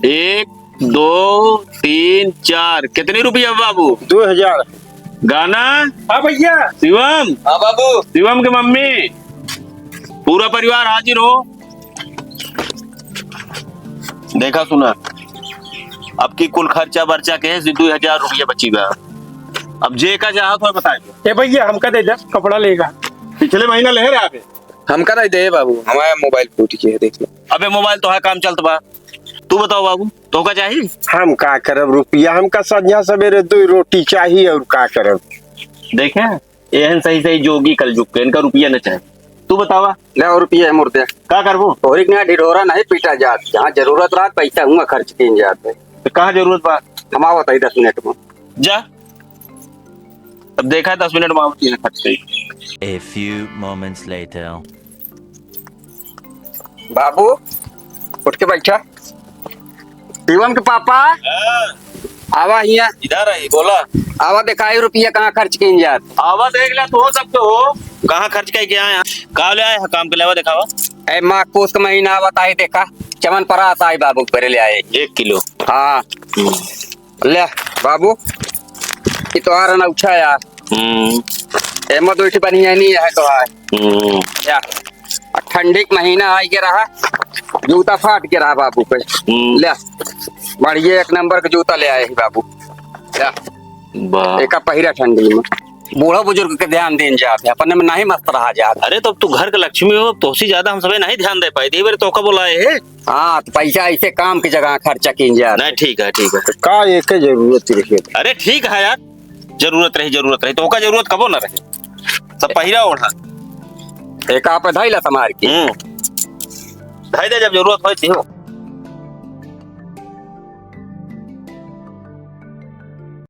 एक 2 3 4 कितने रुपया बाबू? 2000। गाना। हाँ भैया। शिवम। हाँ बाबू। शिवम की मम्मी, पूरा परिवार हाजिर हो। देखा सुना, अब की कुल खर्चा बर्चा के 2000 रुपया बची बा। अब जे का चाहो तो बताए। ए भैया हमका दे दे, कपड़ा लेगा। पिछले महीना ले रहे आगे। हम का दे बाबू, हमारा मोबाइल फूट गया है, देख लो। अबे मोबाइल तो है, काम चलत बा। तू बताओ बाबू, तो का चाहिए? हम का करब रुपया, हमका संध्या सवेरे 2 रोटी चाहिए और का करब। देखे एहन सही सही जोगी कल जुग के, इनका रुपया न चाहे। तू बतावा ले और रुपया है मुर्दे। का करबो? और एक नया ढिढोरा नहीं पीटा जात, जहाँ जरूरत रहा पैसा हुआ खर्च किन जात है। तो कहाँ जरूरत बा? हम आवत है 10 मिनट में। जा, अब देखा 10 मिनट में आवती है खर्च गई। A few moments later. बाबू उठ के बैठा। शिवम के पापा आवा हिया। इधर आई बोला। आवा दिखाई रुपया कहाँ खर्च किन जात। आवा देख ले, तो हो सकते हो कहाँ खर्च करके आए? कहाँ ले आए काम के लेवा? दिखावा। ए माघ पोष का महीना आवत आई, देखा चमन परात आई बाबू परे ले आए 1 किलो। हाँ ले बाबू, ये तो आ रहा उठा यार। एमा तो बढ़िया नहीं है तो है या ठंडी का महीना आई के रहा, जूता फाट के रहा बाबू पे। ले बढ़िया 1 नंबर का जूता ले आए बाबू। एक पहिरा ठंडी में बूढ़ा बुजुर्ग के ध्यान देन जाते, अपने में नहीं मस्त रहा जाता। अरे तो अब तू घर के लक्ष्मी हो, तो से ज्यादा हम सबे नहीं ध्यान दे पाए थे, तो का बोलाए है। हाँ तो पैसा ऐसे काम की जगह खर्चा किन जाता। नहीं ठीक है, ठीक है। का एक जरूरत रही। अरे ठीक है यार, जरूरत रही तो का जरूरत कबो ना रहे, सब पहिरा ओढ़ा। एक आप धाई ला समार की धाई दे जब जरूरत हो।